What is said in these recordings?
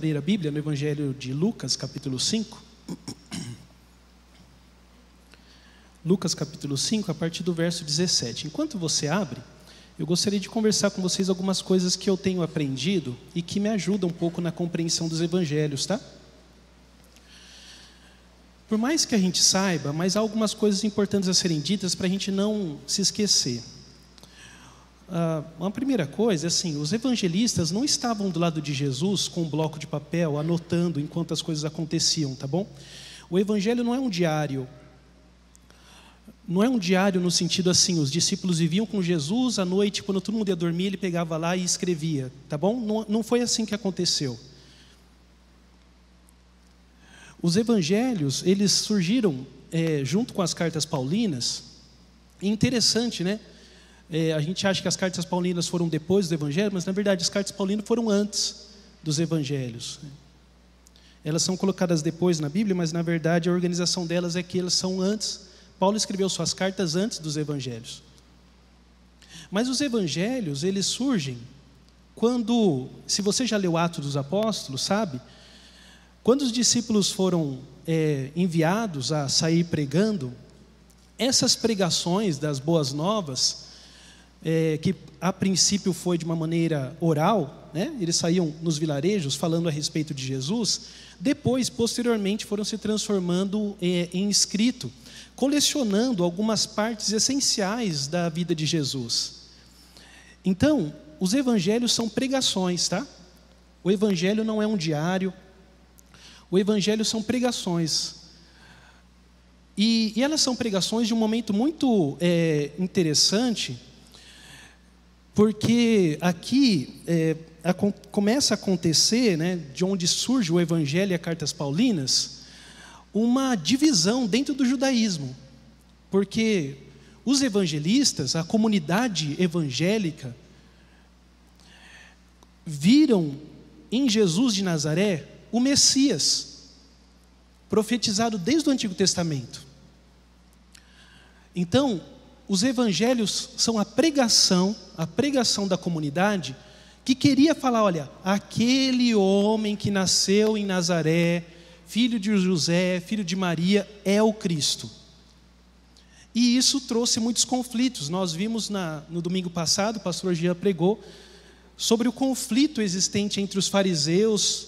abrir a Bíblia no Evangelho de Lucas, capítulo 5. Lucas, capítulo 5, a partir do verso 17. Enquanto você abre, eu gostaria de conversar com vocês algumas coisas que eu tenho aprendido e que me ajudam um pouco na compreensão dos Evangelhos, tá? Por mais que a gente saiba, mas há algumas coisas importantes a serem ditas para a gente não se esquecer. Uma primeira coisa é assim, os evangelistas não estavam do lado de Jesus com um bloco de papel, anotando enquanto as coisas aconteciam, tá bom? O evangelho não é um diário. Não é um diário no sentido assim, os discípulos viviam com Jesus, à noite, quando todo mundo ia dormir, ele pegava lá e escrevia, tá bom? Não foi assim que aconteceu. Os evangelhos, eles surgiram junto com as cartas paulinas. É interessante, né? A gente acha que as cartas paulinas foram depois do evangelho, mas na verdade as cartas paulinas foram antes dos evangelhos. Elas são colocadas depois na Bíblia, mas na verdade a organização delas é que elas são antes. Paulo escreveu suas cartas antes dos evangelhos. Mas os evangelhos, eles surgem quando, se você já leu Atos dos Apóstolos, sabe? Quando os discípulos foram enviados a sair pregando, essas pregações das boas novas, que a princípio foi de uma maneira oral, né? Eles saíam nos vilarejos falando a respeito de Jesus, depois, posteriormente, foram se transformando em escrito, colecionando algumas partes essenciais da vida de Jesus. Então, os evangelhos são pregações, tá? O evangelho não é um diário, o evangelho são pregações. E elas são pregações de um momento muito interessante, porque aqui começa a acontecer, né, de onde surge o evangelho e as cartas paulinas, uma divisão dentro do judaísmo, porque os evangelistas, a comunidade evangélica, viram em Jesus de Nazaré o Messias, profetizado desde o Antigo Testamento. Então, os evangelhos são a pregação da comunidade que queria falar, olha, aquele homem que nasceu em Nazaré, filho de José, filho de Maria, é o Cristo. E isso trouxe muitos conflitos. Nós vimos no domingo passado, o pastor Jean pregou sobre o conflito existente entre os fariseus,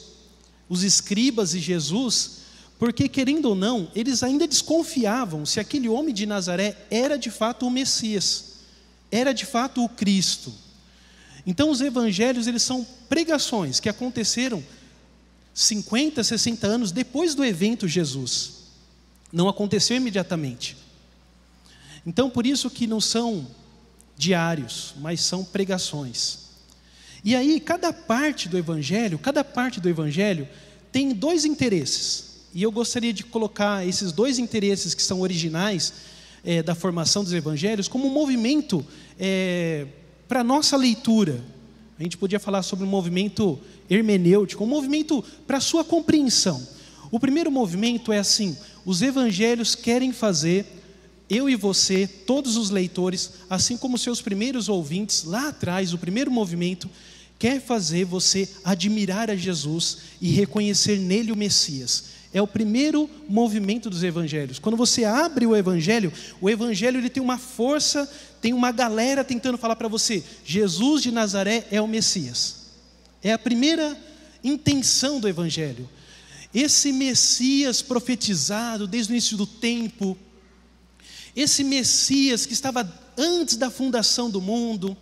os escribas e Jesus, porque, querendo ou não, eles ainda desconfiavam se aquele homem de Nazaré era de fato o Messias, era de fato o Cristo. Então os evangelhos, eles são pregações que aconteceram 50, 60 anos depois do evento Jesus. Não aconteceu imediatamente. Então por isso que não são diários, mas são pregações. E aí cada parte do evangelho tem dois interesses. E eu gostaria de colocar esses dois interesses que são originais da formação dos evangelhos como um movimento para a nossa leitura. A gente podia falar sobre um movimento hermenêutico, um movimento para a sua compreensão. O primeiro movimento é assim: os evangelhos querem fazer, eu e você, todos os leitores, assim como seus primeiros ouvintes, lá atrás, o primeiro movimento, quer fazer você admirar a Jesus e reconhecer nele o Messias. É o primeiro movimento dos evangelhos. Quando você abre o evangelho ele tem uma força, tem uma galera tentando falar para você, Jesus de Nazaré é o Messias. É a primeira intenção do evangelho. Esse Messias profetizado desde o início do tempo, esse Messias que estava antes da fundação do mundo,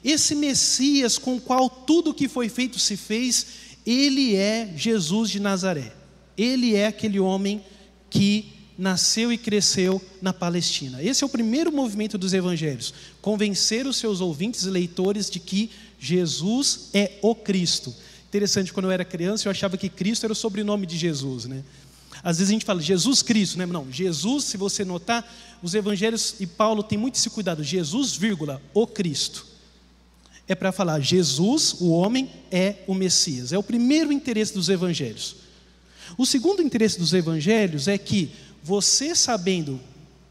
esse Messias com o qual tudo que foi feito se fez, ele é Jesus de Nazaré. Ele é aquele homem que nasceu e cresceu na Palestina. Esse é o primeiro movimento dos evangelhos. Convencer os seus ouvintes e leitores de que Jesus é o Cristo. Interessante, quando eu era criança, eu achava que Cristo era o sobrenome de Jesus, né? Às vezes a gente fala Jesus Cristo, né? Não, Jesus, se você notar, os evangelhos, e Paulo tem muito esse cuidado, Jesus, vírgula, o Cristo. É para falar, Jesus, o homem, é o Messias. É o primeiro interesse dos evangelhos. O segundo interesse dos evangelhos é que você sabendo,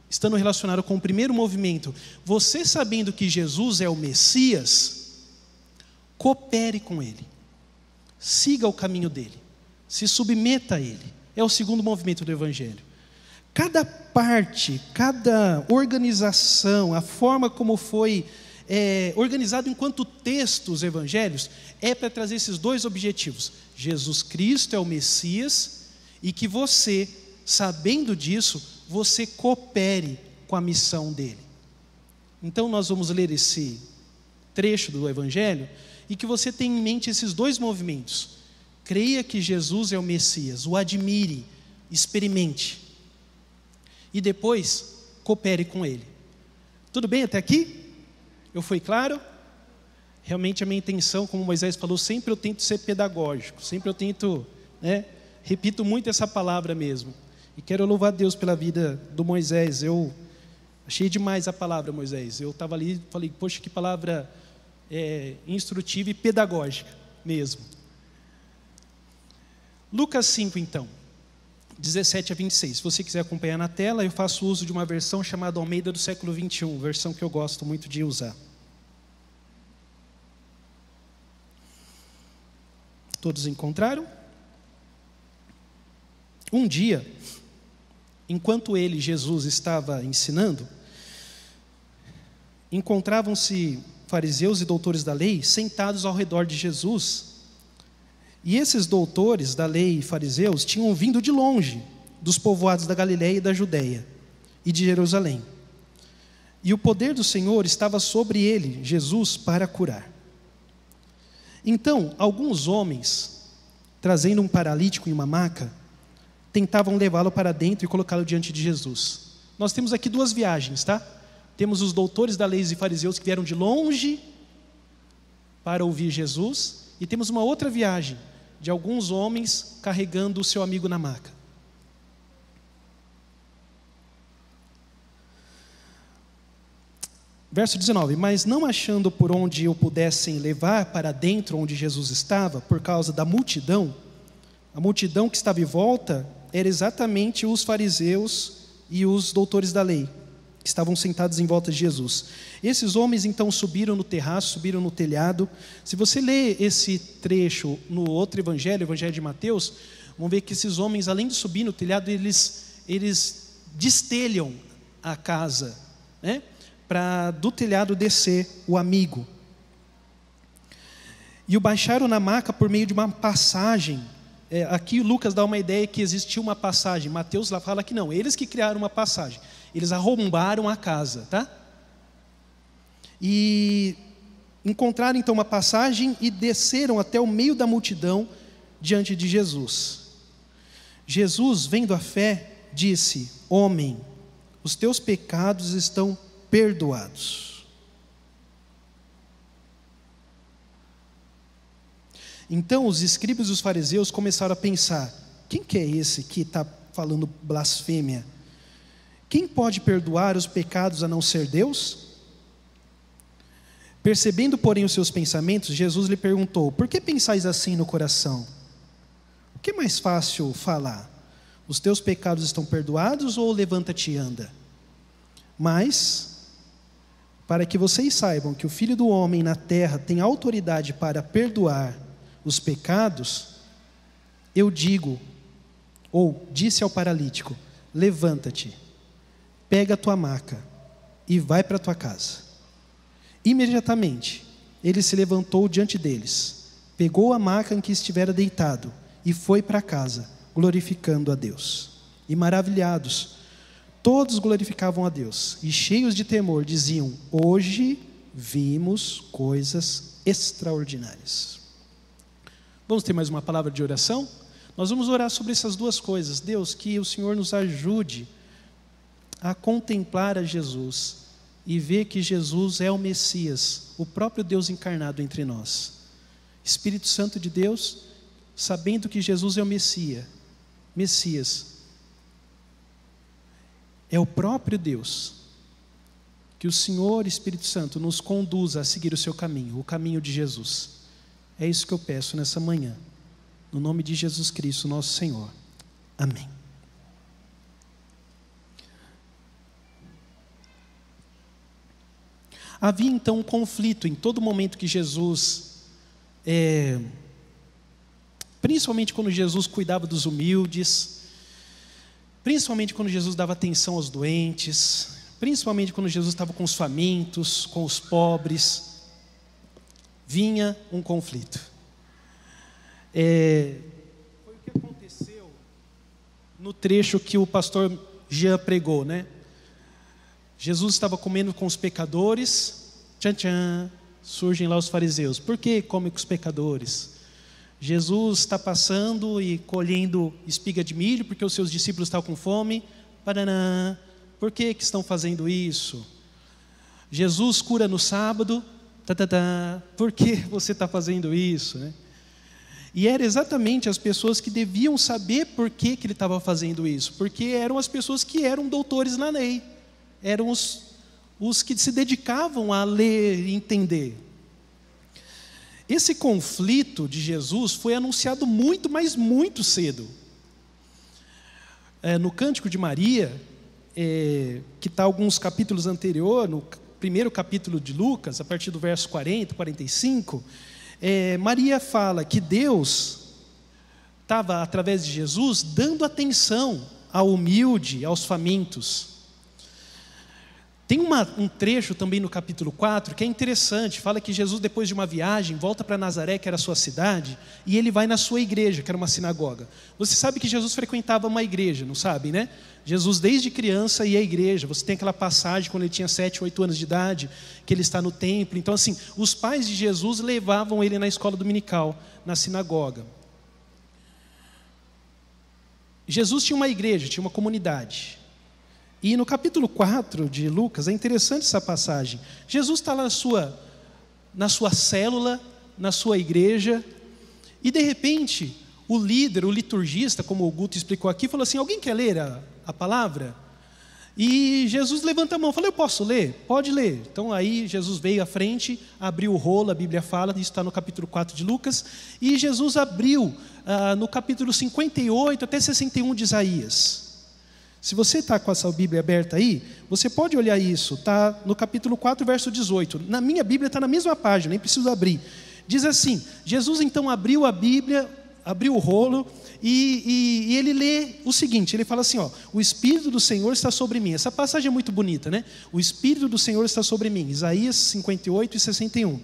estando relacionado com o primeiro movimento, você sabendo que Jesus é o Messias, coopere com ele, siga o caminho dele. Se submeta a Ele. É o segundo movimento do Evangelho. Cada parte, cada organização, a forma como foi organizado enquanto texto os Evangelhos, é para trazer esses dois objetivos. Jesus Cristo é o Messias e que você, sabendo disso, você coopere com a missão dele. Então nós vamos ler esse trecho do Evangelho e que você tenha em mente esses dois movimentos. Creia que Jesus é o Messias, o admire, experimente. E depois, coopere com Ele. Tudo bem até aqui? Eu fui claro? Realmente a minha intenção, como Moisés falou, sempre eu tento ser pedagógico. Sempre eu tento, repito muito essa palavra mesmo. E quero louvar Deus pela vida do Moisés. Eu achei demais a palavra, Moisés. Eu estava ali e falei, poxa, que palavra instrutiva e pedagógica mesmo. Lucas 5, então. 17 a 26. Se você quiser acompanhar na tela, eu faço uso de uma versão chamada Almeida do século 21, versão que eu gosto muito de usar. Todos encontraram? Um dia, enquanto ele, Jesus, estava ensinando, encontravam-se fariseus e doutores da lei sentados ao redor de Jesus. E esses doutores da lei e fariseus tinham vindo de longe, dos povoados da Galileia e da Judeia, e de Jerusalém. E o poder do Senhor estava sobre ele, Jesus, para curar. Então, alguns homens, trazendo um paralítico em uma maca, tentavam levá-lo para dentro e colocá-lo diante de Jesus. Nós temos aqui duas viagens, tá? Temos os doutores da lei e fariseus que vieram de longe para ouvir Jesus, e temos uma outra viagem, de alguns homens carregando o seu amigo na maca. Verso 19: mas não achando por onde o pudessem levar para dentro onde Jesus estava, por causa da multidão, a multidão que estava em volta era exatamente os fariseus e os doutores da lei, que estavam sentados em volta de Jesus. Esses homens então subiram no terraço, subiram no telhado. Se você ler esse trecho no outro evangelho, o evangelho de Mateus, vão ver que esses homens, além de subir no telhado, eles destelham a casa, para do telhado descer o amigo. E o baixaram na maca por meio de uma passagem. Aqui Lucas dá uma ideia que existia uma passagem. Mateus lá fala que não, eles que criaram uma passagem. Eles arrombaram a casa, tá? E encontraram então uma passagem e desceram até o meio da multidão diante de Jesus. Jesus, vendo a fé, disse: homem, os teus pecados estão perdoados. Então os escribas e os fariseus começaram a pensar: quem que é esse que está falando blasfêmia? Quem pode perdoar os pecados a não ser Deus? Percebendo, porém, os seus pensamentos, Jesus lhe perguntou: por que pensais assim no coração? O que é mais fácil falar? Os teus pecados estão perdoados, ou levanta-te e anda? Mas, para que vocês saibam que o Filho do Homem na terra tem autoridade para perdoar os pecados, eu digo, ou disse ao paralítico: levanta-te, pega a tua maca e vai para a tua casa. Imediatamente ele se levantou diante deles, pegou a maca em que estivera deitado e foi para casa, glorificando a Deus. E maravilhados, todos glorificavam a Deus, e cheios de temor diziam: hoje vimos coisas extraordinárias. Vamos ter mais uma palavra de oração? Nós vamos orar sobre essas duas coisas. Deus, que o Senhor nos ajude a contemplar a Jesus e ver que Jesus é o Messias, o próprio Deus encarnado entre nós. Espírito Santo de Deus, sabendo que Jesus é o Messias, é o próprio Deus, que o Senhor, Espírito Santo, nos conduza a seguir o seu caminho, o caminho de Jesus. É isso que eu peço nessa manhã, no nome de Jesus Cristo, nosso Senhor. Amém. Havia então um conflito em todo momento que Jesus principalmente quando Jesus cuidava dos humildes, principalmente quando Jesus dava atenção aos doentes, principalmente quando Jesus estava com os famintos, com os pobres, vinha um conflito. Foi o que aconteceu no trecho que o pastor Jean pregou, né? Jesus estava comendo com os pecadores, tchan tchan, surgem lá os fariseus. Por que come com os pecadores? Jesus está passando e colhendo espiga de milho porque os seus discípulos estavam com fome. Paraná. Por que estão fazendo isso? Jesus cura no sábado. Por que você está fazendo isso, né? E eram exatamente as pessoas que deviam saber por que ele estava fazendo isso, porque eram as pessoas que eram doutores na lei, eram os que se dedicavam a ler e entender. Esse conflito de Jesus foi anunciado muito, mas muito cedo. No Cântico de Maria, que está alguns capítulos anterior, no primeiro capítulo de Lucas, a partir do verso 40, 45, Maria fala que Deus estava, através de Jesus, dando atenção ao humilde, aos famintos. Tem um trecho também no capítulo 4 que é interessante, fala que Jesus, depois de uma viagem, volta para Nazaré, que era a sua cidade, e ele vai na sua igreja, que era uma sinagoga. Você sabe que Jesus frequentava uma igreja, não sabe, né? Jesus, desde criança, ia à igreja. Você tem aquela passagem, quando ele tinha 7, 8 anos de idade, que ele está no templo. Então, assim, os pais de Jesus levavam ele na escola dominical, na sinagoga. Jesus tinha uma igreja, tinha uma comunidade. E no capítulo 4 de Lucas, é interessante essa passagem. Jesus está lá na sua célula, na sua igreja, e de repente, o líder, o liturgista, como o Guto explicou aqui, falou assim: alguém quer ler a palavra? E Jesus levanta a mão, falou: eu posso ler? Pode ler. Então aí Jesus veio à frente, abriu o rolo, a Bíblia fala, isso está no capítulo 4 de Lucas, e Jesus abriu no capítulo 58 até 61 de Isaías. Se você está com a sua Bíblia aberta aí, você pode olhar isso, está no capítulo 4, verso 18. Na minha Bíblia está na mesma página, nem preciso abrir. Diz assim: Jesus então abriu a Bíblia, abriu o rolo, e ele lê o seguinte, ele fala assim, ó: o Espírito do Senhor está sobre mim. Essa passagem é muito bonita, né? O Espírito do Senhor está sobre mim, Isaías 58 e 61.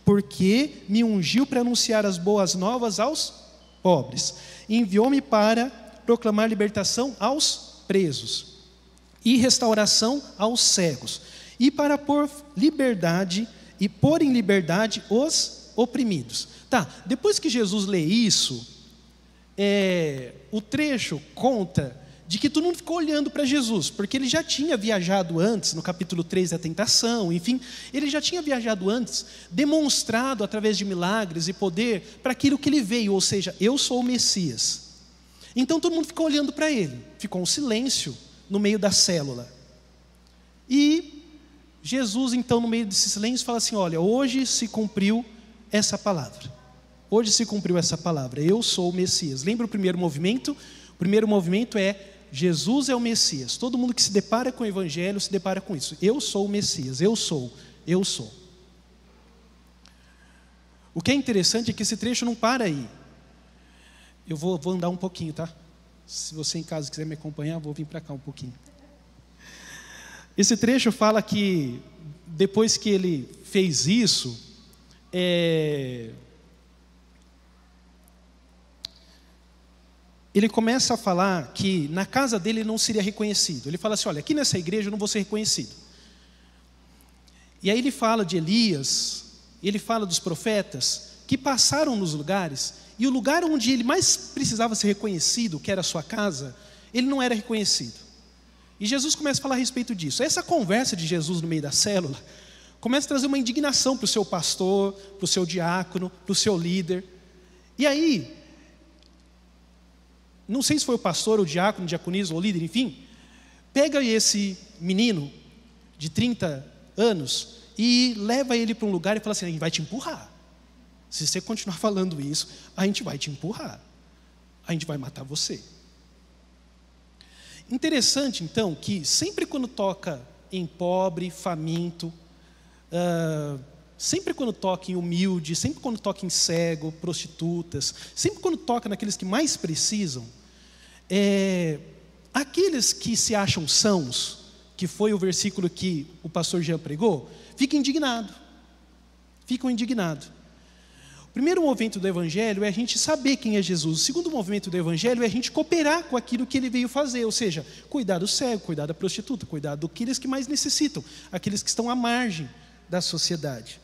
Porque me ungiu para anunciar as boas novas aos pobres, enviou-me para proclamar libertação aos presos e restauração aos cegos, e para pôr em liberdade os oprimidos. Tá, depois que Jesus lê isso, o trecho conta de que todo mundo ficou olhando para Jesus, porque ele já tinha viajado antes, no capítulo 3 da tentação, enfim, ele já tinha viajado antes, demonstrado através de milagres e poder para aquilo que ele veio, ou seja, eu sou o Messias. Então todo mundo ficou olhando para ele, ficou um silêncio no meio da célula. E Jesus então, no meio desse silêncio, fala assim: olha, hoje se cumpriu essa palavra. Hoje se cumpriu essa palavra, eu sou o Messias. Lembra o primeiro movimento? O primeiro movimento é: Jesus é o Messias. Todo mundo que se depara com o Evangelho se depara com isso. Eu sou o Messias, eu sou. O que é interessante é que esse trecho não para aí. Eu vou andar um pouquinho, tá? Se você em casa quiser me acompanhar, vou vir para cá um pouquinho. Esse trecho fala que depois que ele fez isso, ele começa a falar que na casa dele ele não seria reconhecido. Ele fala assim: olha, aqui nessa igreja eu não vou ser reconhecido. E aí ele fala de Elias, ele fala dos profetas que passaram nos lugares, e o lugar onde ele mais precisava ser reconhecido, que era a sua casa, ele não era reconhecido. E Jesus começa a falar a respeito disso. Essa conversa de Jesus no meio da célula começa a trazer uma indignação para o seu pastor, para o seu diácono, para o seu líder. E aí, não sei se foi o pastor, o diácono, diaconisa ou líder, enfim, pega esse menino de 30 anos e leva ele para um lugar e fala assim: a gente vai te empurrar. Se você continuar falando isso, a gente vai te empurrar. A gente vai matar você. Interessante, então, que sempre quando toca em pobre, faminto, sempre quando toca em humilde, sempre quando toca em cego, prostitutas, sempre quando toca naqueles que mais precisam, aqueles que se acham sãos, que foi o versículo que o pastor Jean pregou, ficam indignados. O primeiro movimento do Evangelho é a gente saber quem é Jesus. O segundo movimento do Evangelho é a gente cooperar com aquilo que ele veio fazer, ou seja, cuidar do cego, cuidar da prostituta, cuidar daqueles que mais necessitam, aqueles que estão à margem da sociedade.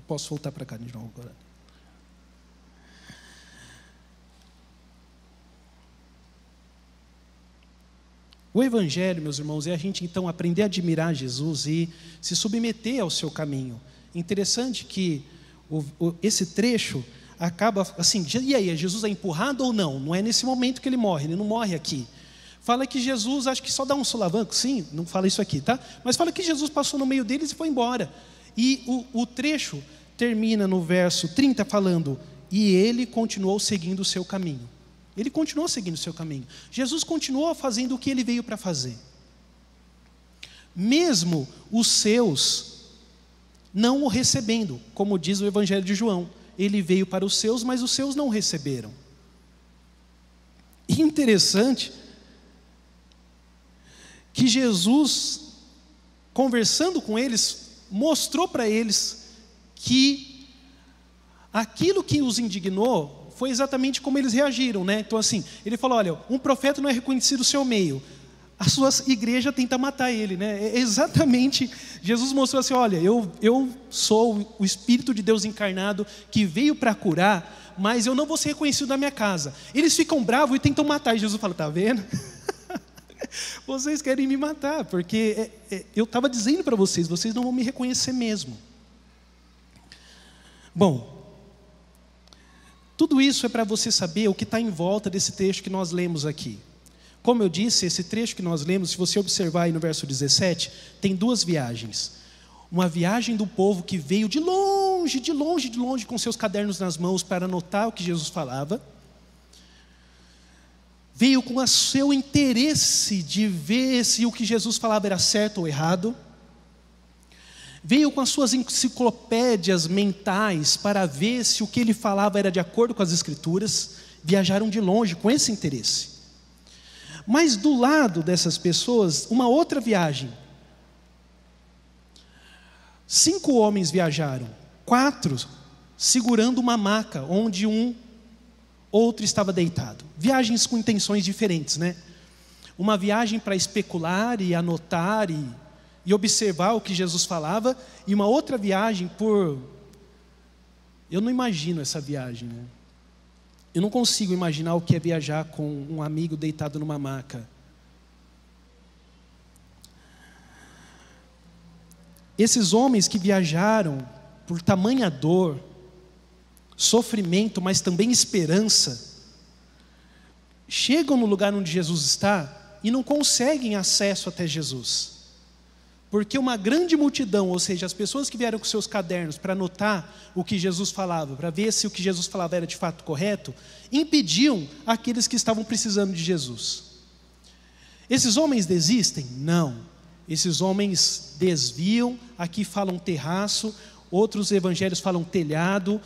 Posso voltar para cá de novo agora? O Evangelho, meus irmãos, é a gente então aprender a admirar Jesus e se submeter ao seu caminho. Interessante que esse trecho acaba assim, e aí, Jesus é empurrado ou não? Não é nesse momento que ele não morre aqui. Fala que Jesus, acho que só dá um solavanco, sim, não fala isso aqui, tá? Mas fala que Jesus passou no meio deles e foi embora. E o trecho termina no verso 30 falando, e ele continuou seguindo o seu caminho. Ele continuou seguindo o seu caminho. Jesus continuou fazendo o que ele veio para fazer. Mesmo os seus não o recebendo, como diz o Evangelho de João. Ele veio para os seus, mas os seus não o receberam. E interessante que Jesus, conversando com eles, mostrou para eles que aquilo que os indignou foi exatamente como eles reagiram, né? Então assim, ele falou, olha, um profeta não é reconhecido no seu meio, a sua igreja tenta matar ele, né? Exatamente, Jesus mostrou assim, olha, eu sou o Espírito de Deus encarnado que veio para curar, mas eu não vou ser reconhecido na minha casa. Eles ficam bravos e tentam matar, e Jesus fala, tá vendo? Vocês querem me matar, porque eu estava dizendo para vocês, vocês não vão me reconhecer mesmo. Bom, tudo isso é para você saber o que está em volta desse trecho que nós lemos aqui. Como eu disse, esse trecho que nós lemos, se você observar aí no verso 17, tem duas viagens. Uma viagem do povo que veio de longe, com seus cadernos nas mãos para anotar o que Jesus falava. Veio com o seu interesse de ver se o que Jesus falava era certo ou errado. Veio com as suas enciclopédias mentais para ver se o que ele falava era de acordo com as Escrituras. Viajaram de longe com esse interesse. Mas do lado dessas pessoas, uma outra viagem. 5 homens viajaram, 4 segurando uma maca, onde outro estava deitado. Viagens com intenções diferentes, né? Uma viagem para especular e anotar e observar o que Jesus falava, e uma outra viagem eu não imagino essa viagem, né? Eu não consigo imaginar o que é viajar com um amigo deitado numa maca. Esses homens que viajaram por tamanha dor, sofrimento, mas também esperança, chegam no lugar onde Jesus está e não conseguem acesso até Jesus. Porque uma grande multidão, ou seja, as pessoas que vieram com seus cadernos para anotar o que Jesus falava, para ver se o que Jesus falava era de fato correto, impediam aqueles que estavam precisando de Jesus. Esses homens desistem? Não. Esses homens desviam, aqui falam terraço, outros evangelhos falam telhado,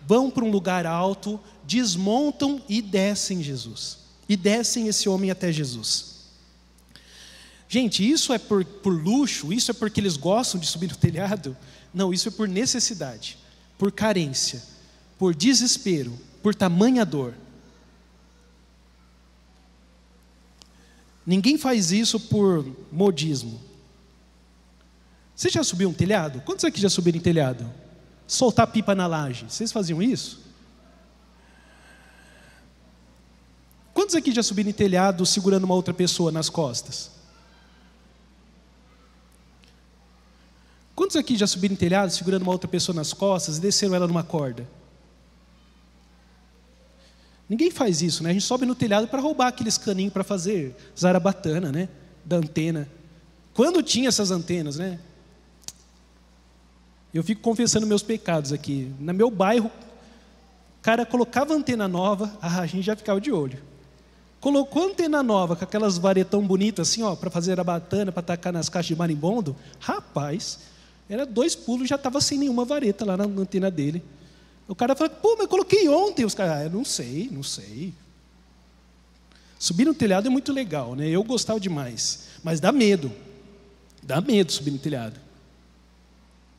vão para um lugar alto, desmontam e descem Jesus. E descem esse homem até Jesus. Gente, isso é por luxo? Isso é porque eles gostam de subir no telhado? Não, isso é por necessidade, por carência, por desespero, por tamanha dor. Ninguém faz isso por modismo. Você já subiu um telhado? Quantos aqui já subiram em telhado? Soltar pipa na laje. Vocês faziam isso? Quantos aqui já subiram em telhado segurando uma outra pessoa nas costas? Quantos aqui já subiram em telhado segurando uma outra pessoa nas costas e desceram ela numa corda? Ninguém faz isso, né? A gente sobe no telhado para roubar aqueles caninhos para fazer zarabatana, né? Da antena. Quando tinha essas antenas, né? Eu fico confessando meus pecados aqui. No meu bairro, o cara colocava antena nova, a gente já ficava de olho. Colocou antena nova com aquelas varetão bonitas assim, ó, para fazer zarabatana, para tacar nas caixas de marimbondo. Rapaz, Era 2 pulos, já estava sem nenhuma vareta lá na antena dele. O cara falou, pô, mas eu coloquei ontem. Os caras, não sei. Subir no telhado é muito legal, né? Eu gostava demais. Mas dá medo. Dá medo subir no telhado.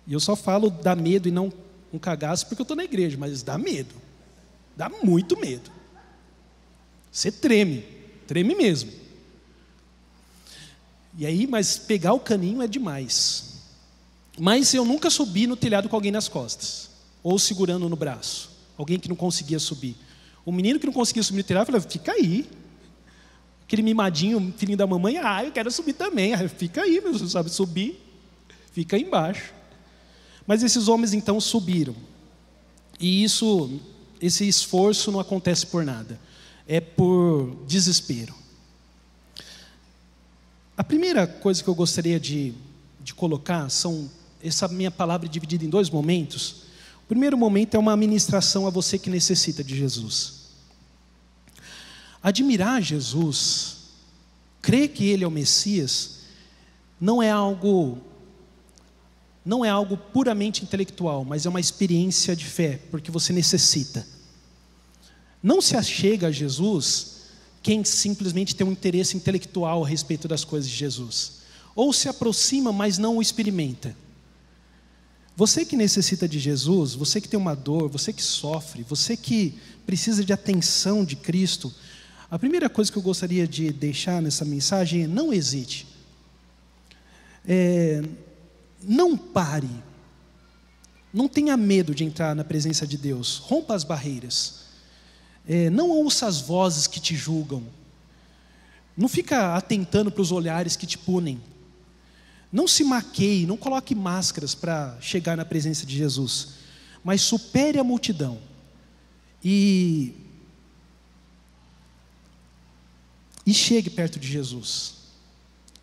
E eu só falo dá medo e não um cagaço porque eu estou na igreja, mas dá medo. Dá muito medo. Você treme mesmo. E aí, mas pegar o caninho é demais. Mas eu nunca subi no telhado com alguém nas costas, ou segurando no braço, alguém que não conseguia subir. O menino que não conseguia subir no telhado, eu falei, fica aí. Aquele mimadinho, filhinho da mamãe, eu quero subir também. Fica aí, meu, você sabe subir, fica aí embaixo. Mas esses homens então subiram. E esse esforço não acontece por nada, é por desespero. A primeira coisa que eu gostaria de colocar são essa minha palavra dividida em 2 momentos. O primeiro momento é uma ministração a você que necessita de Jesus. Admirar Jesus, crer que Ele é o Messias, não é algo puramente intelectual, mas é uma experiência de fé, porque você necessita. Não se achega a Jesus quem simplesmente tem um interesse intelectual a respeito das coisas de Jesus, ou se aproxima, mas não o experimenta. Você que necessita de Jesus, você que tem uma dor, você que sofre, você que precisa de atenção de Cristo, a primeira coisa que eu gostaria de deixar nessa mensagem é: não hesite. Não pare. Não tenha medo de entrar na presença de Deus. Rompa as barreiras. Não ouça as vozes que te julgam. Não fica atentando para os olhares que te punem. Não se maqueie, não coloque máscaras para chegar na presença de Jesus. Mas supere a multidão. E chegue perto de Jesus.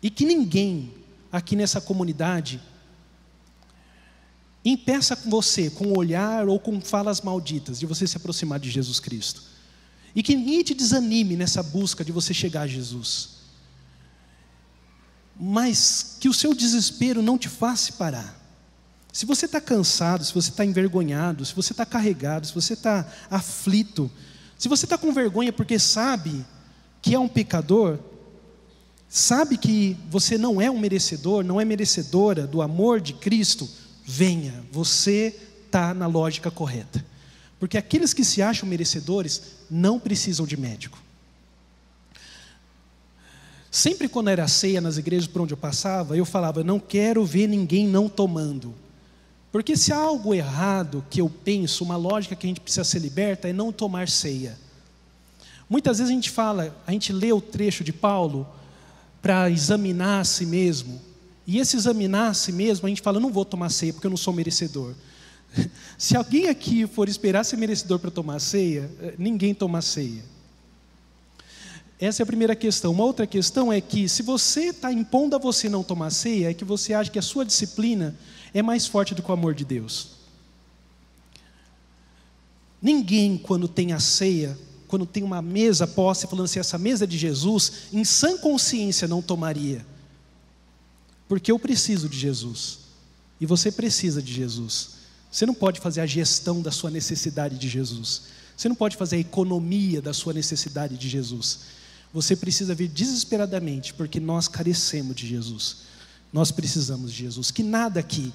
E que ninguém aqui nessa comunidade impeça com você, com o olhar ou com falas malditas, de você se aproximar de Jesus Cristo. E que ninguém te desanime nessa busca de você chegar a Jesus. Mas que o seu desespero não te faça parar. Se você está cansado, se você está envergonhado, se você está carregado, se você está aflito, se você está com vergonha porque sabe que é um pecador, sabe que você não é um merecedor, não é merecedora do amor de Cristo, venha, você está na lógica correta. Porque aqueles que se acham merecedores não precisam de médico. Sempre quando era ceia nas igrejas por onde eu passava, eu falava, não quero ver ninguém não tomando. Porque se há algo errado que eu penso, uma lógica que a gente precisa ser liberta, é não tomar ceia. Muitas vezes a gente lê o trecho de Paulo para examinar a si mesmo. E esse examinar a si mesmo, a gente fala, não vou tomar ceia porque eu não sou merecedor. Se alguém aqui for esperar ser merecedor para tomar ceia, ninguém toma ceia. Essa é a primeira questão. Uma outra questão é que se você está impondo a você não tomar ceia, é que você acha que a sua disciplina é mais forte do que o amor de Deus. Ninguém, quando tem a ceia, quando tem uma mesa posta, falando assim, essa mesa é de Jesus, em sã consciência não tomaria. Porque eu preciso de Jesus. E você precisa de Jesus. Você não pode fazer a gestão da sua necessidade de Jesus. Você não pode fazer a economia da sua necessidade de Jesus. Você precisa vir desesperadamente, porque nós carecemos de Jesus. Nós precisamos de Jesus. Que nada aqui,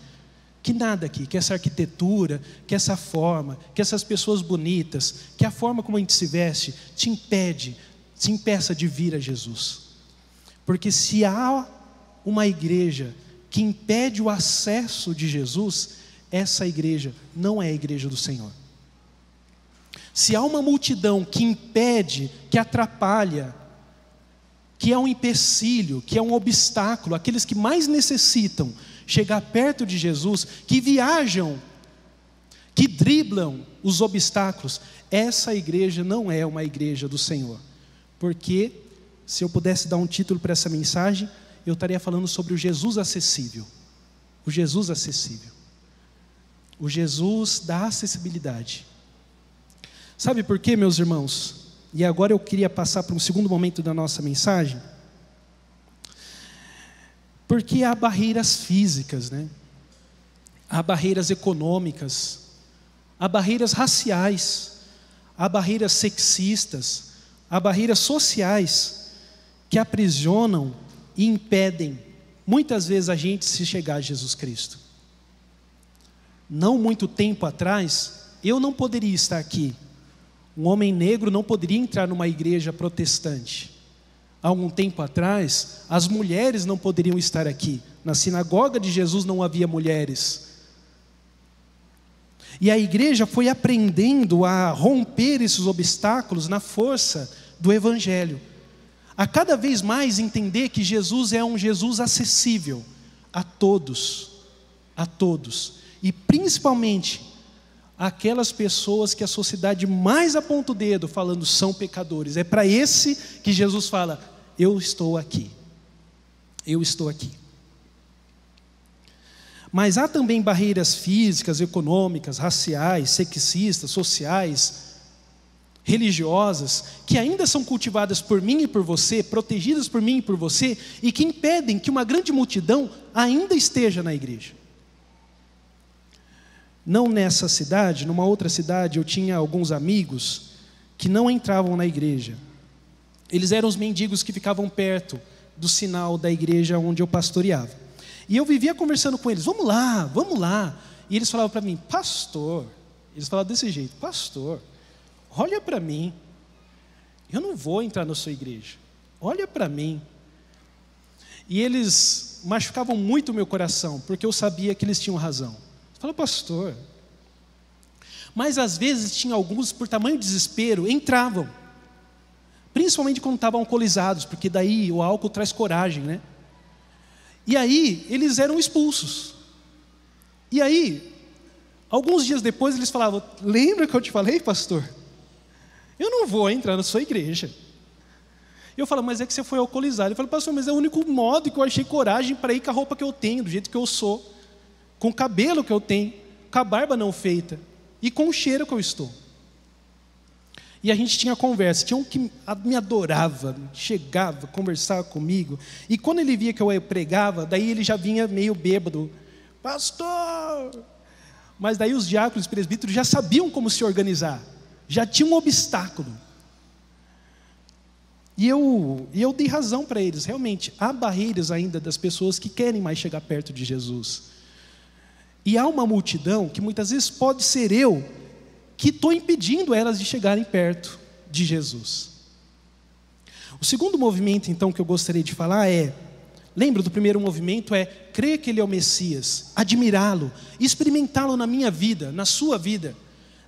que essa arquitetura, que essa forma, que essas pessoas bonitas, que a forma como a gente se veste, te impeça de vir a Jesus. Porque se há uma igreja que impede o acesso de Jesus, essa igreja não é a igreja do Senhor. Se há uma multidão que impede, que atrapalha, que é um empecilho, que é um obstáculo, aqueles que mais necessitam chegar perto de Jesus, que viajam, que driblam os obstáculos, essa igreja não é uma igreja do Senhor. Porque, se eu pudesse dar um título para essa mensagem, eu estaria falando sobre o Jesus acessível. O Jesus acessível. O Jesus da acessibilidade. Sabe por quê, meus irmãos? E agora eu queria passar para um segundo momento da nossa mensagem. Porque há barreiras físicas, né? há barreiras econômicas, há barreiras raciais, há barreiras sexistas, há barreiras sociais que aprisionam e impedem, muitas vezes, a gente se chegar a Jesus Cristo. Não muito tempo atrás, eu não poderia estar aqui. Um homem negro não poderia entrar numa igreja protestante. Há algum tempo atrás, as mulheres não poderiam estar aqui. Na sinagoga de Jesus não havia mulheres. E a igreja foi aprendendo a romper esses obstáculos na força do Evangelho. A cada vez mais entender que Jesus é um Jesus acessível a todos. E principalmente aquelas pessoas que a sociedade mais aponta o dedo, falando são pecadores. É para esse que Jesus fala: eu estou aqui. Eu estou aqui. Mas há também barreiras físicas, econômicas, raciais, sexistas, sociais, religiosas, que ainda são cultivadas por mim e por você, protegidas por mim e por você, e que impedem que uma grande multidão ainda esteja na igreja. Não nessa cidade, numa outra cidade, eu tinha alguns amigos que não entravam na igreja. Eles eram os mendigos que ficavam perto do sinal da igreja onde eu pastoreava. E eu vivia conversando com eles: vamos lá, vamos lá. E eles falavam para mim: pastor, eles falavam desse jeito: pastor, olha para mim, eu não vou entrar na sua igreja, olha para mim. E eles machucavam muito o meu coração, porque eu sabia que eles tinham razão. Eu falava: pastor. Mas às vezes tinha alguns, por tamanho desespero, entravam. Principalmente quando estavam alcoolizados, porque daí o álcool traz coragem, né? E aí eles eram expulsos. E aí, alguns dias depois eles falavam: lembra que eu te falei, pastor? Eu não vou entrar na sua igreja. E eu falo: mas é que você foi alcoolizado. Ele falou: pastor, mas é o único modo que eu achei coragem para ir com a roupa que eu tenho, do jeito que eu sou, com o cabelo que eu tenho, com a barba não feita e com o cheiro que eu estou. E a gente tinha conversa. Tinha um que me adorava, chegava, conversava comigo, e quando ele via que eu pregava, daí ele já vinha meio bêbado: pastor! Mas daí os diáconos e presbíteros já sabiam como se organizar, já tinha um obstáculo. E eu dei razão para eles. Realmente, há barreiras ainda das pessoas que querem mais chegar perto de Jesus. E há uma multidão que muitas vezes pode ser eu, que estou impedindo elas de chegarem perto de Jesus. O segundo movimento, então, que eu gostaria de falar lembra do primeiro movimento, crer que Ele é o Messias, admirá-lo, experimentá-lo na minha vida, na sua vida.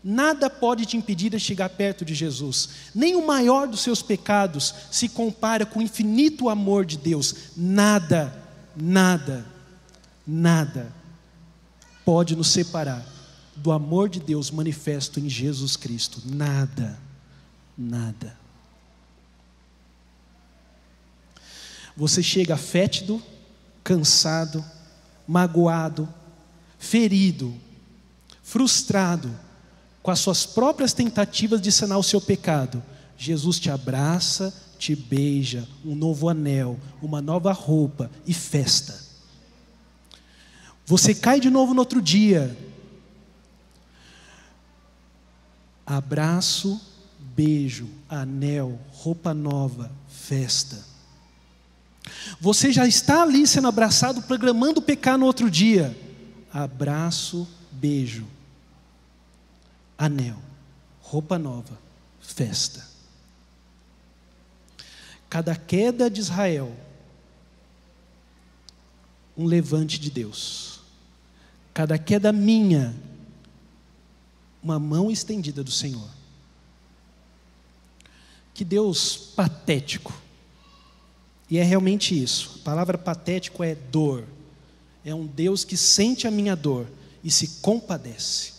Nada pode te impedir de chegar perto de Jesus. Nem o maior dos seus pecados se compara com o infinito amor de Deus. Nada pode nos separar do amor de Deus manifesto em Jesus Cristo. Nada. Você chega fétido, cansado, magoado, ferido, frustrado, com as suas próprias tentativas de sanar o seu pecado. Jesus te abraça, te beija, um novo anel, uma nova roupa e festa. Você cai de novo no outro dia. Abraço, beijo, anel, roupa nova, festa. Você já está ali sendo abraçado, programando pecar no outro dia. Abraço, beijo, anel, roupa nova, festa. Cada queda de Israel, um levante de Deus. Cada queda minha, uma mão estendida do Senhor. Que Deus patético. E é realmente isso. A palavra patético é dor. É um Deus que sente a minha dor e se compadece.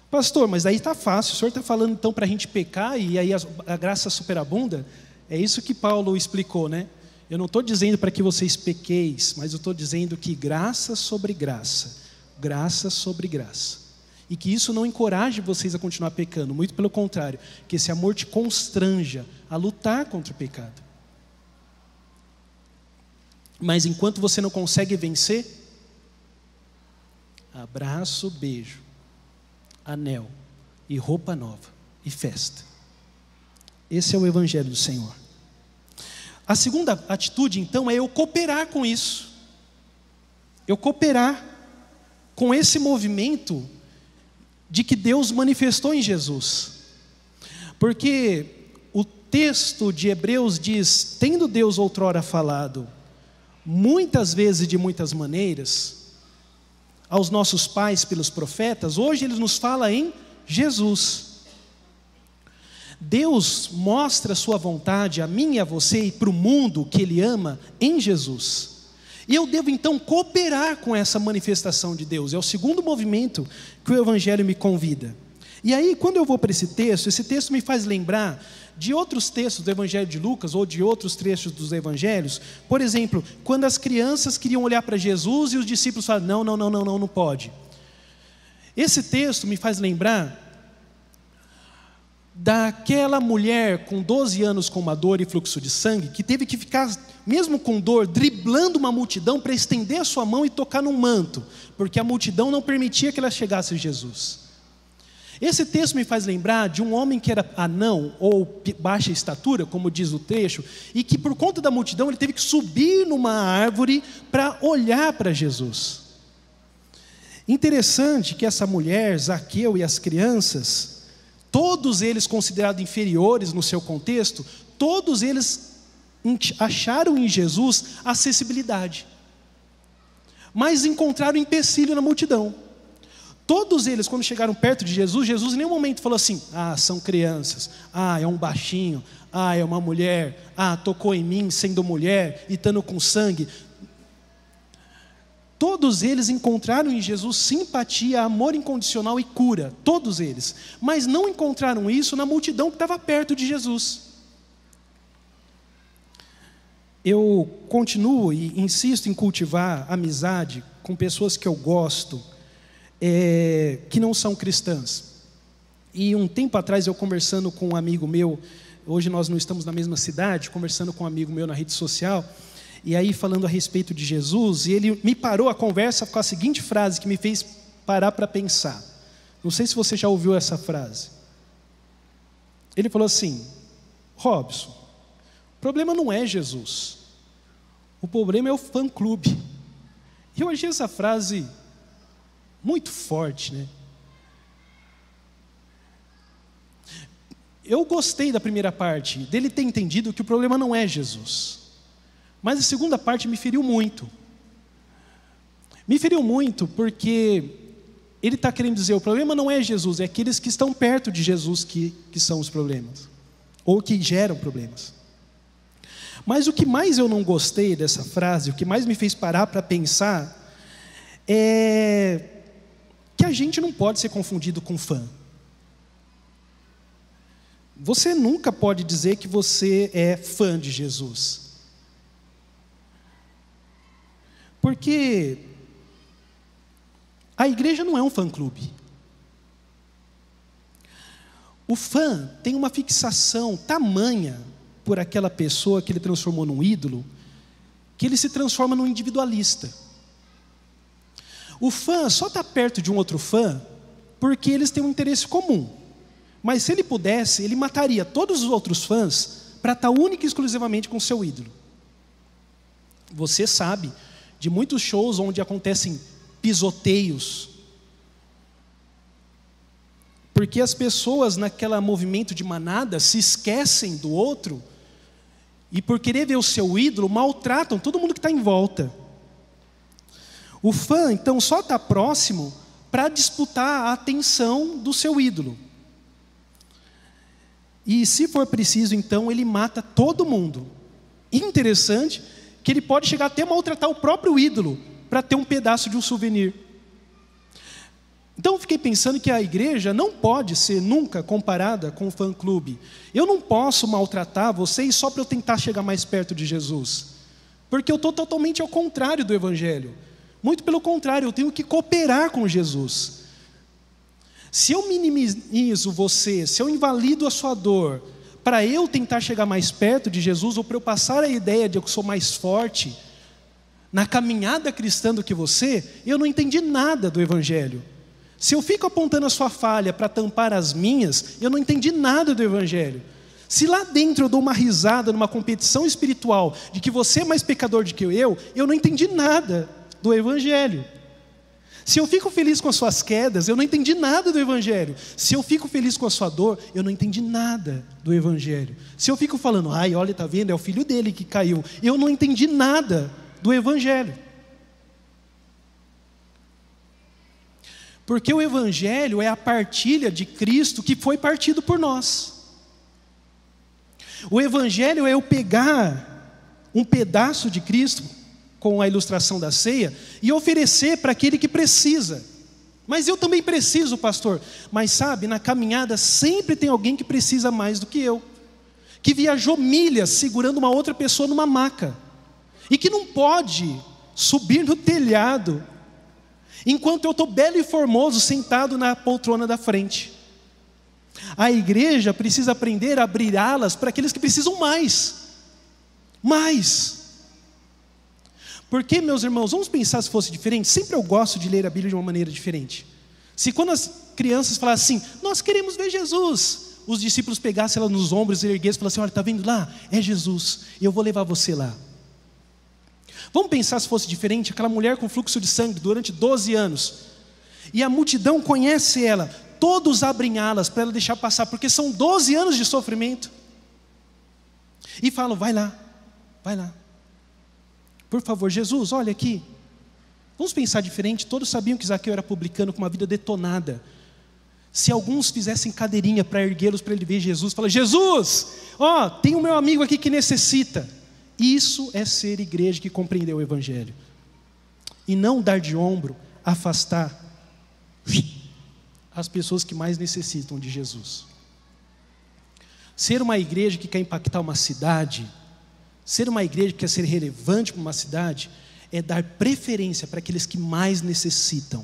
Pastor, mas aí está fácil. O senhor está falando então para a gente pecar e aí a graça superabunda? É isso que Paulo explicou, né? Eu não estou dizendo para que vocês pequeis, mas eu estou dizendo que graça sobre graça. E que isso não encoraje vocês a continuar pecando, muito pelo contrário, que esse amor te constranja a lutar contra o pecado. Mas enquanto você não consegue vencer, Abraço, beijo, anel e roupa nova e festa. Esse é o Evangelho do Senhor. A segunda atitude, então, é eu cooperar com isso. Eu cooperar com esse movimento de que Deus manifestou em Jesus. Porque o texto de Hebreus diz: tendo Deus outrora falado, muitas vezes de muitas maneiras, aos nossos pais pelos profetas, hoje Ele nos fala em Jesus. Deus mostra a sua vontade a mim e a você e para o mundo que Ele ama em Jesus. E eu devo então cooperar com essa manifestação de Deus. É o segundo movimento que o Evangelho me convida. E aí, quando eu vou para esse texto me faz lembrar de outros textos do Evangelho de Lucas ou de outros trechos dos Evangelhos. Por exemplo, quando as crianças queriam olhar para Jesus e os discípulos falaram: não pode. Esse texto me faz lembrar daquela mulher com 12 anos com uma dor e fluxo de sangue, que teve que ficar, mesmo com dor, driblando uma multidão para estender a sua mão e tocar num manto, porque a multidão não permitia que ela chegasse a Jesus. Esse texto me faz lembrar de um homem que era anão ou baixa estatura, como diz o trecho, e que por conta da multidão ele teve que subir numa árvore para olhar para Jesus. Interessante que essa mulher, Zaqueu e as crianças, todos eles considerados inferiores no seu contexto, todos eles acharam em Jesus acessibilidade, mas encontraram empecilho na multidão. Todos eles, quando chegaram perto de Jesus, Jesus em nenhum momento falou assim: são crianças, é um baixinho, é uma mulher, tocou em mim sendo mulher e estando com sangue. Todos eles encontraram em Jesus simpatia, amor incondicional e cura, todos eles. Mas não encontraram isso na multidão que estava perto de Jesus. Eu continuo e insisto em cultivar amizade com pessoas que eu gosto, que não são cristãs. E um tempo atrás eu conversando com um amigo meu, hoje nós não estamos na mesma cidade, conversando com um amigo meu na rede social, e aí falando a respeito de Jesus, e ele me parou a conversa com a seguinte frase que me fez parar para pensar. Não sei se você já ouviu essa frase. Ele falou assim: Robson, o problema não é Jesus, o problema é o fã-clube. E eu achei essa frase muito forte, né? Eu gostei da primeira parte, dele ter entendido que o problema não é Jesus. Mas a segunda parte me feriu muito. Me feriu muito porque ele está querendo dizer: o problema não é Jesus, é aqueles que estão perto de Jesus que são os problemas, ou que geram problemas. Mas o que mais eu não gostei dessa frase, o que mais me fez parar para pensar, é que a gente não pode ser confundido com fã. Você nunca pode dizer que você é fã de Jesus. Porque a igreja não é um fã-clube. O fã tem uma fixação tamanha por aquela pessoa que ele transformou num ídolo, que ele se transforma num individualista. O fã só está perto de um outro fã porque eles têm um interesse comum. Mas se ele pudesse, ele mataria todos os outros fãs para estar única e exclusivamente com o seu ídolo. Você sabe de muitos shows onde acontecem pisoteios, porque as pessoas naquele movimento de manada se esquecem do outro e por querer ver o seu ídolo maltratam todo mundo que está em volta. O fã então só está próximo para disputar a atenção do seu ídolo. E se for preciso então ele mata todo mundo. Interessante que ele pode chegar até a maltratar o próprio ídolo para ter um pedaço de um souvenir. Então eu fiquei pensando que a igreja não pode ser nunca comparada com o fã-clube. Eu não posso maltratar vocês só para eu tentar chegar mais perto de Jesus, porque eu estou totalmente ao contrário do Evangelho. Muito pelo contrário, eu tenho que cooperar com Jesus. Se eu minimizo você, se eu invalido a sua dor, para eu tentar chegar mais perto de Jesus, ou para eu passar a ideia de que eu sou mais forte, na caminhada cristã do que você, eu não entendi nada do Evangelho. Se eu fico apontando a sua falha para tampar as minhas, eu não entendi nada do Evangelho. Se lá dentro eu dou uma risada numa competição espiritual de que você é mais pecador do que eu não entendi nada do Evangelho. Se eu fico feliz com as suas quedas, eu não entendi nada do Evangelho. Se eu fico feliz com a sua dor, eu não entendi nada do Evangelho. Se eu fico falando, ai, olha, tá vendo, é o filho dele que caiu, eu não entendi nada do Evangelho. Porque o Evangelho é a partilha de Cristo que foi partido por nós. O Evangelho é eu pegar um pedaço de Cristo, com a ilustração da ceia, e oferecer para aquele que precisa. Mas eu também preciso, pastor. Mas sabe, na caminhada sempre tem alguém que precisa mais do que eu, que viajou milhas segurando uma outra pessoa numa maca, e que não pode subir no telhado, enquanto eu estou belo e formoso sentado na poltrona da frente. A igreja precisa aprender a abrir alas para aqueles que precisam mais. Porque, meus irmãos, vamos pensar se fosse diferente. Sempre eu gosto de ler a Bíblia de uma maneira diferente. Se quando as crianças falassem assim, nós queremos ver Jesus, os discípulos pegassem ela nos ombros e erguessem e falassem, olha, está vendo lá? É Jesus, eu vou levar você lá. Vamos pensar se fosse diferente, aquela mulher com fluxo de sangue durante 12 anos, e a multidão conhece ela, todos abrem alas para ela deixar passar, porque são 12 anos de sofrimento, e falam, vai lá, por favor, Jesus, olha aqui. Vamos pensar diferente. Todos sabiam que Zaqueu era publicano com uma vida detonada. Se alguns fizessem cadeirinha para erguê-los para ele ver Jesus, fala, Jesus, tem um meu amigo aqui que necessita. Isso é ser igreja que compreendeu o Evangelho. E não dar de ombro, afastar as pessoas que mais necessitam de Jesus. Ser uma igreja que quer impactar uma cidade, ser uma igreja que quer ser relevante para uma cidade, é dar preferência para aqueles que mais necessitam.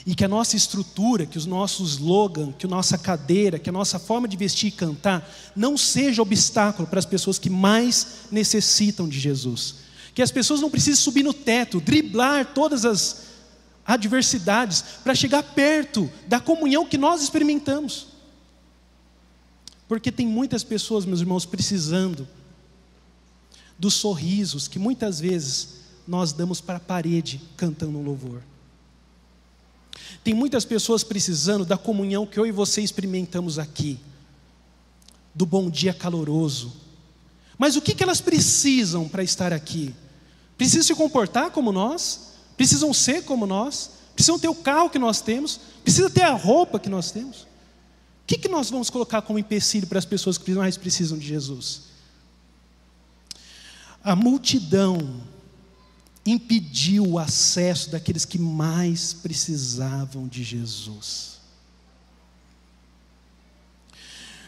E que a nossa estrutura, que o nosso slogan, que a nossa cadeira, que a nossa forma de vestir e cantar, não seja obstáculo para as pessoas que mais necessitam de Jesus. Que as pessoas não precisem subir no teto, driblar todas as adversidades, para chegar perto da comunhão que nós experimentamos. Porque tem muitas pessoas, meus irmãos, precisando dos sorrisos que muitas vezes nós damos para a parede cantando um louvor. Tem muitas pessoas precisando da comunhão que eu e você experimentamos aqui, do bom dia caloroso. Mas o que elas precisam para estar aqui? Precisam se comportar como nós? Precisam ser como nós? Precisam ter o carro que nós temos? Precisam ter a roupa que nós temos? O que nós vamos colocar como empecilho para as pessoas que mais precisam de Jesus? A multidão impediu o acesso daqueles que mais precisavam de Jesus.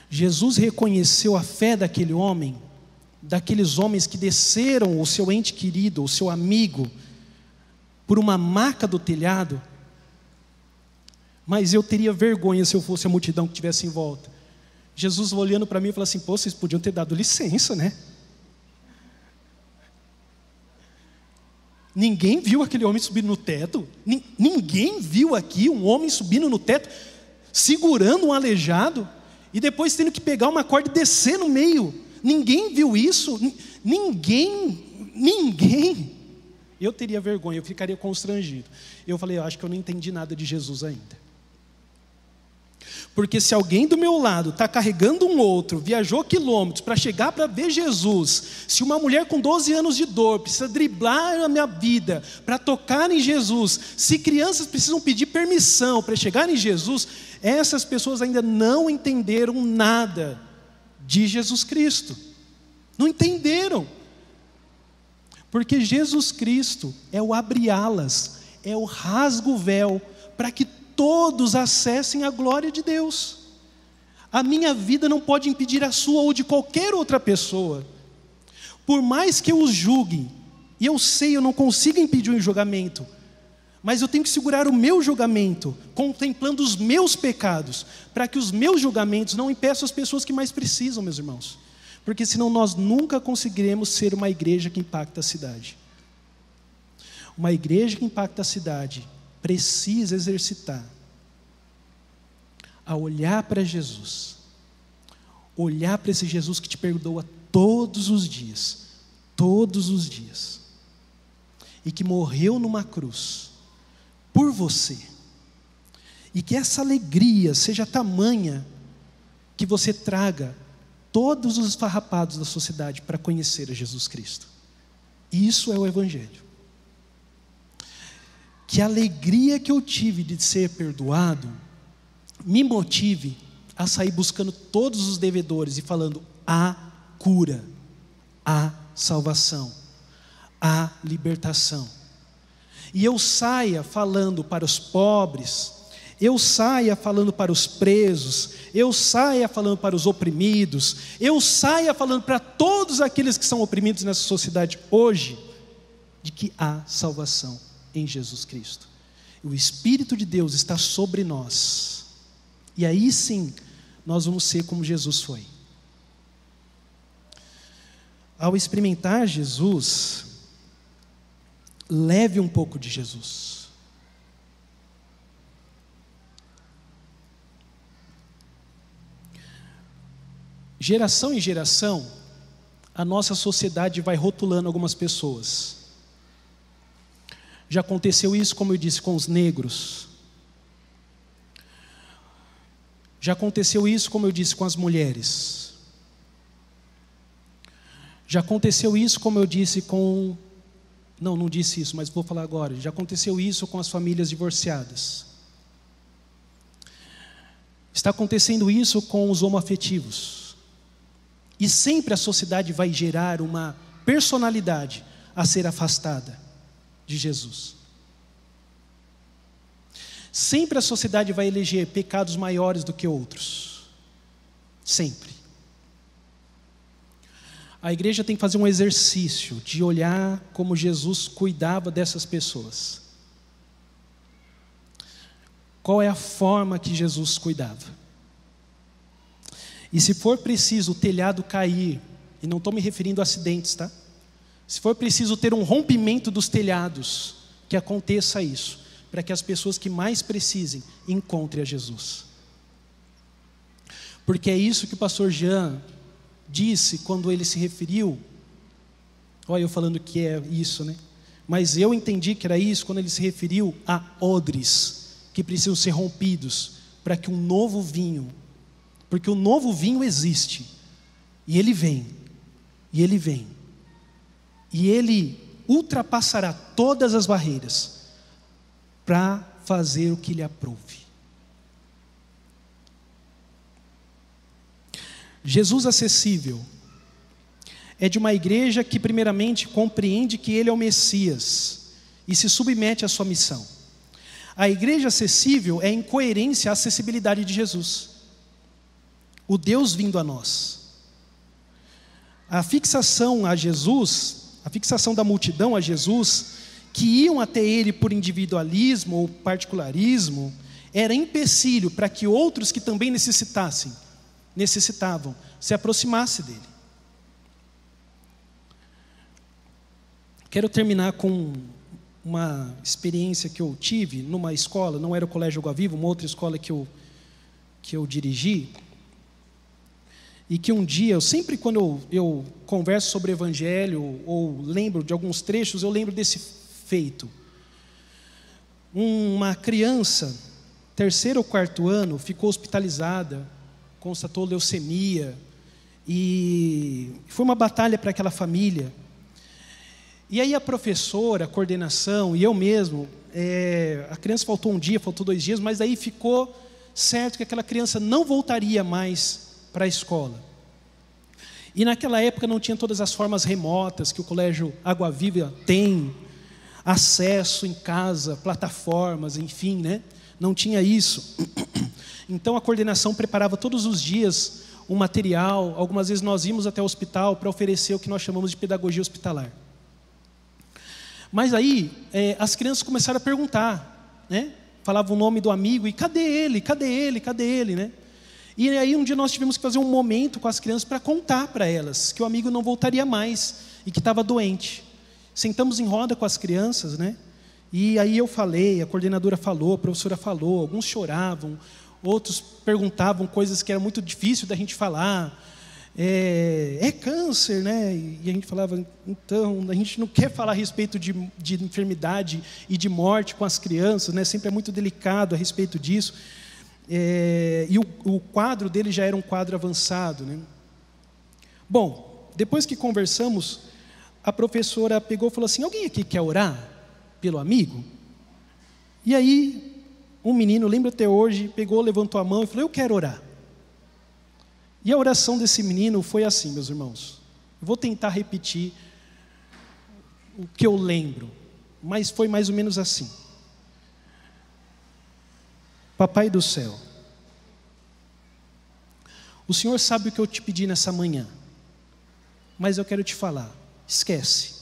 Jesus reconheceu a fé daquele homem, daqueles homens que desceram o seu ente querido, o seu amigo, por uma maca do telhado. Mas eu teria vergonha se eu fosse a multidão que estivesse em volta. Jesus olhando para mim e falou assim, pô, vocês podiam ter dado licença, né? Ninguém viu aquele homem subindo no teto? Ninguém viu aqui um homem subindo no teto, segurando um aleijado, e depois tendo que pegar uma corda e descer no meio? Ninguém viu isso? Ninguém. Eu teria vergonha, eu ficaria constrangido. Eu falei, eu acho que eu não entendi nada de Jesus ainda. Porque se alguém do meu lado está carregando um outro, viajou quilômetros para chegar para ver Jesus, se uma mulher com 12 anos de dor precisa driblar a minha vida para tocar em Jesus, se crianças precisam pedir permissão para chegar em Jesus, essas pessoas ainda não entenderam nada de Jesus Cristo. Não entenderam. Porque Jesus Cristo é o abre-alas, é o rasga-o-véu, para que todos acessem a glória de Deus. A minha vida não pode impedir a sua ou de qualquer outra pessoa. Por mais que eu os julgue, e eu sei, eu não consigo impedir o julgamento, mas eu tenho que segurar o meu julgamento, contemplando os meus pecados, para que os meus julgamentos não impeçam as pessoas que mais precisam, meus irmãos. Porque senão nós nunca conseguiremos ser uma igreja que impacta a cidade. Uma igreja que impacta a cidade precisa exercitar a olhar para Jesus. Olhar para esse Jesus que te perdoa todos os dias. Todos os dias. E que morreu numa cruz por você. E que essa alegria seja tamanha que você traga todos os esfarrapados da sociedade para conhecer a Jesus Cristo. Isso é o Evangelho. Que a alegria que eu tive de ser perdoado me motive a sair buscando todos os devedores e falando: há cura, há salvação, há libertação. E eu saia falando para os pobres, eu saia falando para os presos, eu saia falando para os oprimidos, eu saia falando para todos aqueles que são oprimidos nessa sociedade hoje, de que há salvação em Jesus Cristo. O Espírito de Deus está sobre nós, e aí sim nós vamos ser como Jesus foi. Ao experimentar Jesus, leve um pouco de Jesus. Geração em geração, a nossa sociedade vai rotulando algumas pessoas. Já aconteceu isso, como eu disse, com os negros. Já aconteceu isso, como eu disse, com as mulheres. Já aconteceu isso, como eu disse, com... Não disse isso, mas vou falar agora. Já aconteceu isso com as famílias divorciadas. Está acontecendo isso com os homoafetivos. E sempre a sociedade vai gerar uma personalidade a ser afastada de Jesus. Sempre a sociedade vai eleger pecados maiores do que outros. Sempre. A igreja tem que fazer um exercício de olhar como Jesus cuidava dessas pessoas. Qual é a forma que Jesus cuidava? E se for preciso o telhado cair, e não estou me referindo a acidentes, tá? Se for preciso ter um rompimento dos telhados, que aconteça isso, para que as pessoas que mais precisem encontrem a Jesus. Porque é isso que o pastor Jean disse quando ele se referiu, olha eu falando que é isso, né? Mas eu entendi que era isso quando ele se referiu a odres, que precisam ser rompidos, para que um novo vinho, porque o novo vinho existe, e ele vem, e ele vem, e ele ultrapassará todas as barreiras, para fazer o que lhe aprouve. Jesus acessível é de uma igreja que primeiramente compreende que Ele é o Messias e se submete à sua missão. A igreja acessível é em coerência à acessibilidade de Jesus, o Deus vindo a nós. A fixação a Jesus, a fixação da multidão a Jesus, que iam até Ele por individualismo ou particularismo, era empecilho para que outros que também necessitavam, se aproximassem dele. Quero terminar com uma experiência que eu tive numa escola, não era o Colégio Água Viva, uma outra escola que eu dirigi, e que um dia, sempre quando eu converso sobre o Evangelho, ou lembro de alguns trechos, eu lembro desse feito. Uma criança, 3º ou 4º ano, ficou hospitalizada, constatou leucemia, e foi uma batalha para aquela família. E aí a professora, a coordenação, e eu mesmo, a criança faltou um dia, faltou 2 dias, mas aí ficou certo que aquela criança não voltaria mais para a escola. E naquela época não tinha todas as formas remotas que o Colégio Água Viva tem, acesso em casa, plataformas, enfim, né? Não tinha isso. Então a coordenação preparava todos os dias um material, algumas vezes nós íamos até o hospital para oferecer o que nós chamamos de pedagogia hospitalar. Mas aí as crianças começaram a perguntar, né? Falavam o nome do amigo e cadê ele, cadê ele, cadê ele, né? E aí um dia nós tivemos que fazer um momento com as crianças para contar para elas que o amigo não voltaria mais e que estava doente. Sentamos em roda com as crianças, né? E aí eu falei, a coordenadora falou, a professora falou, alguns choravam, outros perguntavam coisas que era muito difícil da gente falar. É câncer, né? E a gente falava, então, a gente não quer falar a respeito de enfermidade e de morte com as crianças, né? Sempre é muito delicado a respeito disso. E o quadro dele já era um quadro avançado, né? Bom, depois que conversamos, a professora pegou e falou assim: alguém aqui quer orar pelo amigo? E aí, um menino, lembro até hoje, pegou, levantou a mão e falou: eu quero orar. E a oração desse menino foi assim, meus irmãos. Eu vou tentar repetir o que eu lembro, mas foi mais ou menos assim. Papai do céu, o Senhor sabe o que eu te pedi nessa manhã, mas eu quero te falar, esquece,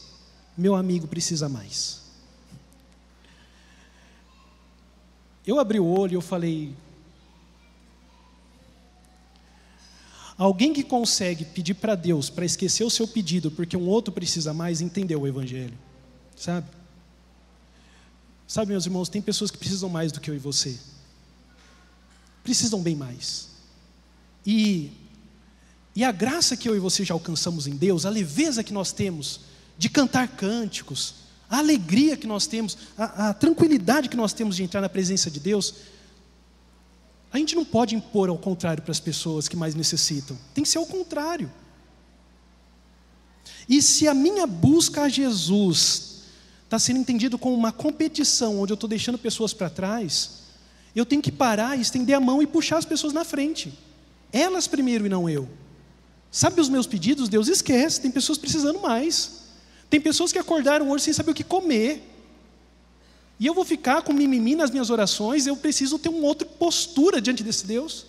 meu amigo precisa mais. Eu abri o olho e eu falei, alguém que consegue pedir para Deus para esquecer o seu pedido porque um outro precisa mais, entendeu o Evangelho, sabe? Sabe, meus irmãos, tem pessoas que precisam mais do que eu e você, precisam bem mais. E a graça que eu e você já alcançamos em Deus, a leveza que nós temos de cantar cânticos, a alegria que nós temos, a tranquilidade que nós temos de entrar na presença de Deus, a gente não pode impor ao contrário para as pessoas que mais necessitam. Tem que ser ao contrário. E se a minha busca a Jesus está sendo entendido como uma competição, onde eu estou deixando pessoas para trás, eu tenho que parar, estender a mão e puxar as pessoas na frente. Elas primeiro e não eu. Sabe os meus pedidos? Deus esquece, tem pessoas precisando mais. Tem pessoas que acordaram hoje sem saber o que comer. E eu vou ficar com mimimi nas minhas orações, eu preciso ter uma outra postura diante desse Deus.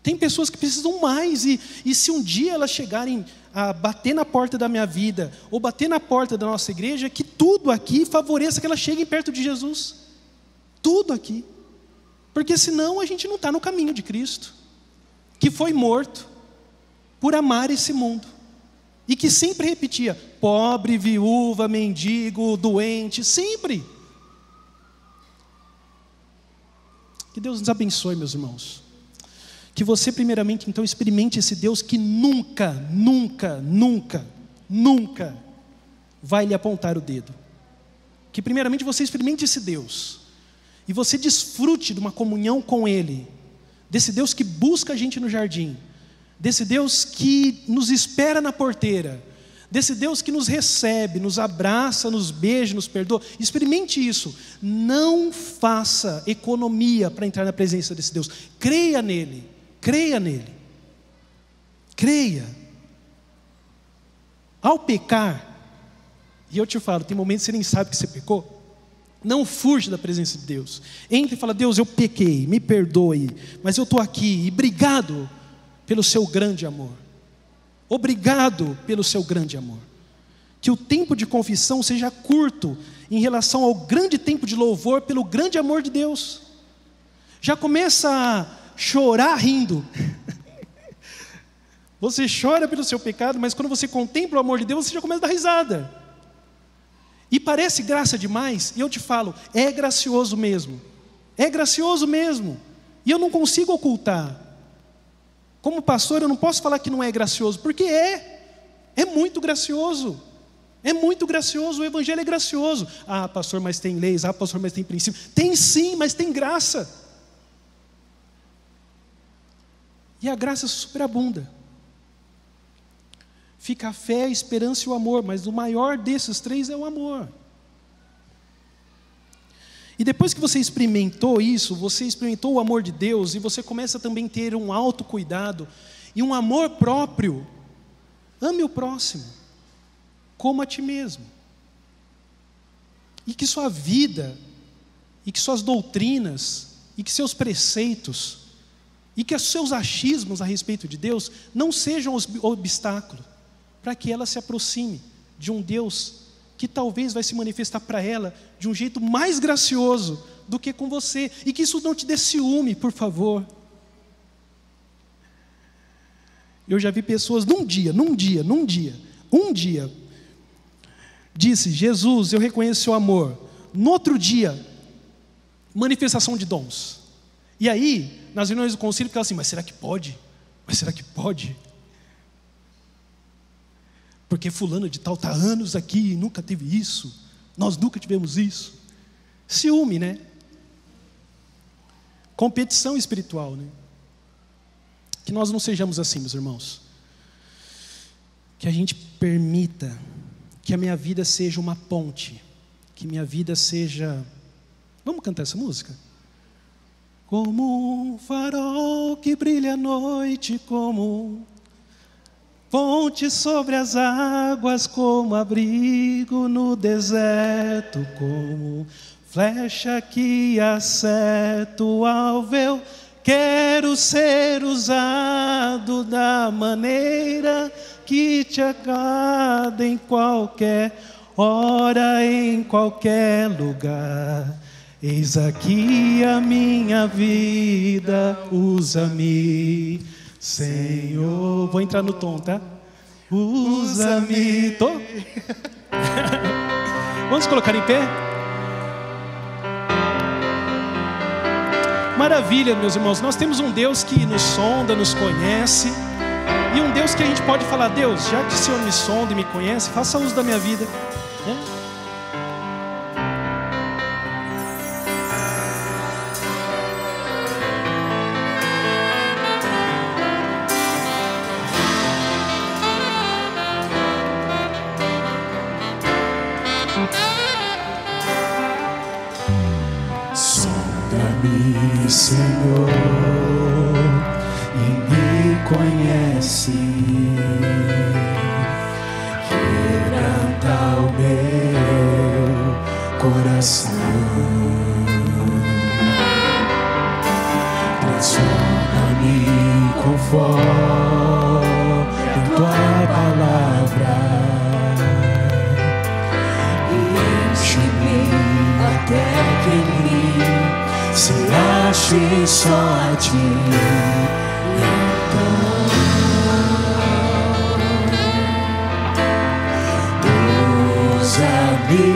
Tem pessoas que precisam mais, e se um dia elas chegarem a bater na porta da minha vida, ou bater na porta da nossa igreja, que tudo aqui favoreça que elas cheguem perto de Jesus. Tudo aqui. Porque senão a gente não está no caminho de Cristo, que foi morto por amar esse mundo. E que sempre repetia, pobre, viúva, mendigo, doente, sempre. Que Deus nos abençoe, meus irmãos. Que você primeiramente então experimente esse Deus que nunca, nunca, nunca, nunca vai lhe apontar o dedo. Que primeiramente você experimente esse Deus. E você desfrute de uma comunhão com Ele. Desse Deus que busca a gente no jardim. Desse Deus que nos espera na porteira, desse Deus que nos recebe, nos abraça, nos beija, nos perdoa. Experimente isso. Não faça economia para entrar na presença desse Deus. Creia nele, creia nele, creia. Ao pecar, e eu te falo, tem momentos que você nem sabe que você pecou. Não fuja da presença de Deus. Entre e fala, Deus, eu pequei, me perdoe, mas eu estou aqui, e obrigado pelo seu grande amor. Obrigado pelo seu grande amor. Que o tempo de confissão seja curto em relação ao grande tempo de louvor pelo grande amor de Deus. Já começa a chorar rindo. Você chora pelo seu pecado, mas quando você contempla o amor de Deus, você já começa a dar risada. E parece graça demais, e eu te falo, é gracioso mesmo. É gracioso mesmo. E eu não consigo ocultar. Como pastor, eu não posso falar que não é gracioso, porque é muito gracioso. É muito gracioso, o Evangelho é gracioso. Ah, pastor, mas tem leis, ah, pastor, mas tem princípios. Tem sim, mas tem graça. E a graça superabunda. Fica a fé, a esperança e o amor, mas o maior desses três é o amor. E depois que você experimentou isso, você experimentou o amor de Deus, e você começa também a ter um autocuidado e um amor próprio. Ame o próximo, como a ti mesmo. E que sua vida, e que suas doutrinas, e que seus preceitos, e que os seus achismos a respeito de Deus não sejam obstáculo para que ela se aproxime de um Deus que talvez vai se manifestar para ela de um jeito mais gracioso do que com você. E que isso não te dê ciúme, por favor. Eu já vi pessoas num dia, disse: Jesus, eu reconheço o seu amor. No outro dia, manifestação de dons. E aí, nas reuniões do concílio, ficava assim: mas será que pode? Mas será que pode? Porque fulano de tal está há anos aqui e nunca teve isso. Nós nunca tivemos isso. Ciúme, né? Competição espiritual, né? Que nós não sejamos assim, meus irmãos. Que a gente permita que a minha vida seja uma ponte. Que minha vida seja... Vamos cantar essa música? Como um farol que brilha à noite, como ponte sobre as águas, como abrigo no deserto, como flecha que acerta o alvo. Eu quero ser usado da maneira que te agrada, em qualquer hora, em qualquer lugar. Eis aqui a minha vida, usa-me, Senhor. Vou entrar no tom, tá? Usa-me. Tô? Vamos colocar em pé? Maravilha, meus irmãos. Nós temos um Deus que nos sonda, nos conhece. E um Deus que a gente pode falar: Deus, já que o Senhor me sonda e me conhece, faça uso da minha vida, né? Sonda-me, Senhor, e me conhece. Quebranta o meu coração, transforma-me conforme a tua palavra, e enche-me até que em mim se ache só a ti. Usa-me,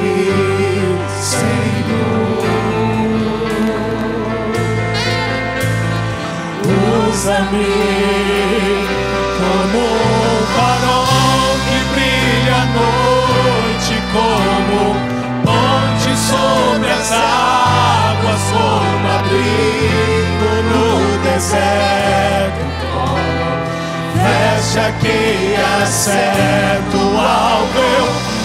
Senhor, usa-me como um farol que brilha à noite, como ponte sobre as águas, como abrigo no deserto, como flecha que acerta o alvo.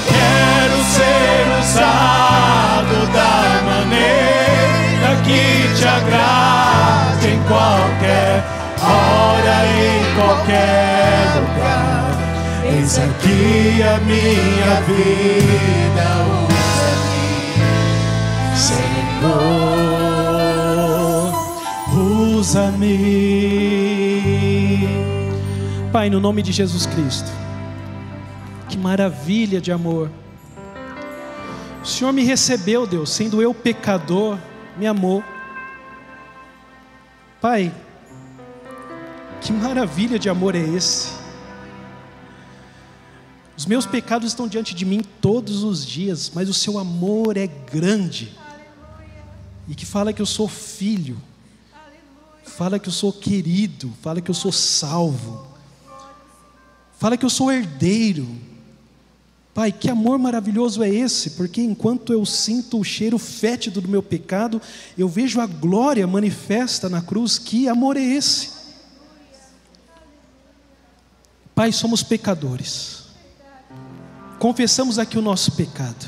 Quero ser usado da maneira que te agrade, em qualquer hora, em qualquer lugar. Eis aqui a minha vida, usa-me, Senhor, usa-me. Pai, no nome de Jesus Cristo, que maravilha de amor. O Senhor me recebeu, Deus, sendo eu pecador, me amou. Pai, que maravilha de amor é esse? Os meus pecados estão diante de mim todos os dias, mas o seu amor é grande. E que fala que eu sou filho, fala que eu sou querido, fala que eu sou salvo, fala que eu sou herdeiro. Pai, que amor maravilhoso é esse? Porque enquanto eu sinto o cheiro fétido do meu pecado, eu vejo a glória manifesta na cruz. Que amor é esse? Pai, somos pecadores. Confessamos aqui o nosso pecado.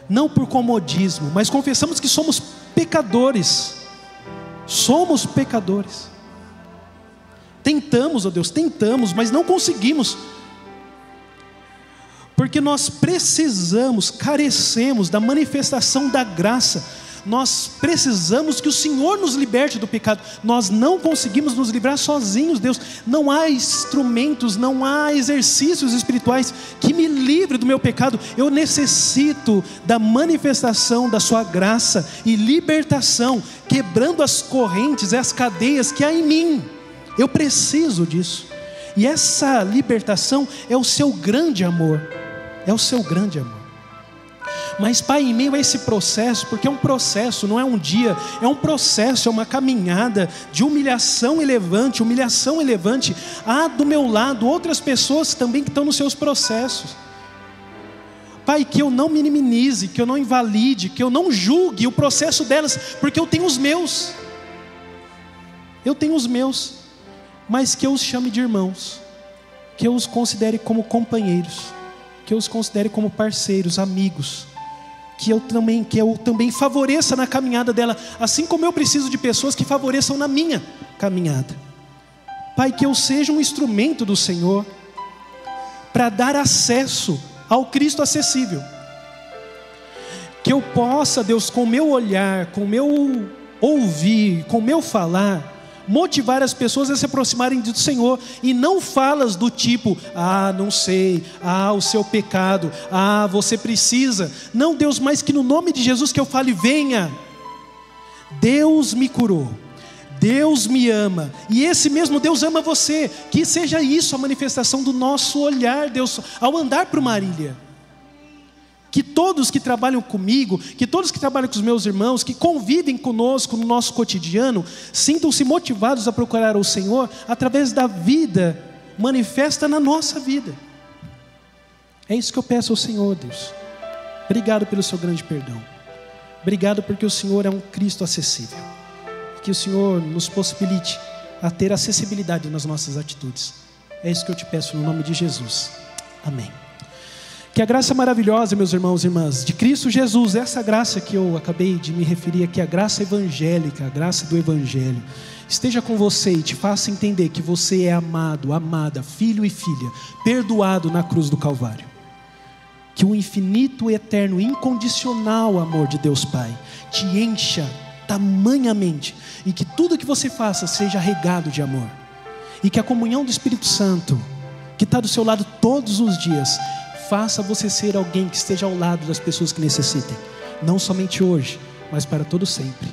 Não por comodismo, mas confessamos que somos pecadores. Somos pecadores. Tentamos, ó Deus, tentamos, mas não conseguimos. Porque nós precisamos, carecemos da manifestação da graça. Nós precisamos que o Senhor nos liberte do pecado. Nós não conseguimos nos livrar sozinhos, Deus. Não há instrumentos, não há exercícios espirituais que me livre do meu pecado. Eu necessito da manifestação da sua graça e libertação, quebrando as correntes e as cadeias que há em mim. Eu preciso disso. E essa libertação é o seu grande amor. É o seu grande amor. Mas Pai, em meio a esse processo, porque é um processo, não é um dia, é um processo, é uma caminhada de humilhação elevante. Há do meu lado outras pessoas também que estão nos seus processos. Pai, que eu não minimize, que eu não invalide, que eu não julgue o processo delas, porque eu tenho os meus. Mas que eu os chame de irmãos, que eu os considere como companheiros, que eu os considere como parceiros, amigos, que eu também favoreça na caminhada dela, assim como eu preciso de pessoas que favoreçam na minha caminhada. Pai, que eu seja um instrumento do Senhor para dar acesso ao Cristo acessível. Que eu possa, Deus, com o meu olhar, com o meu ouvir, com o meu falar, motivar as pessoas a se aproximarem do Senhor, e não falas do tipo, não sei, o seu pecado, você precisa. Não, Deus, mas que no nome de Jesus que eu fale, venha, Deus me curou, Deus me ama, e esse mesmo Deus ama você. Que seja isso a manifestação do nosso olhar, Deus, ao andar para o Marília. Que todos que trabalham comigo, que todos que trabalham com os meus irmãos, que convivem conosco no nosso cotidiano, sintam-se motivados a procurar o Senhor através da vida manifesta na nossa vida. É isso que eu peço ao Senhor, Deus. Obrigado pelo seu grande perdão. Obrigado porque o Senhor é um Cristo acessível. Que o Senhor nos possibilite a ter acessibilidade nas nossas atitudes. É isso que eu te peço no nome de Jesus. Amém. Que a graça maravilhosa, meus irmãos e irmãs, de Cristo Jesus, essa graça que eu acabei de me referir aqui, a graça evangélica, a graça do Evangelho, esteja com você e te faça entender que você é amado, amada, filho e filha, perdoado na cruz do Calvário. Que o infinito, eterno, incondicional amor de Deus Pai te encha tamanhamente, e que tudo que você faça seja regado de amor, e que a comunhão do Espírito Santo, que está do seu lado todos os dias, faça você ser alguém que esteja ao lado das pessoas que necessitem, não somente hoje, mas para todo sempre.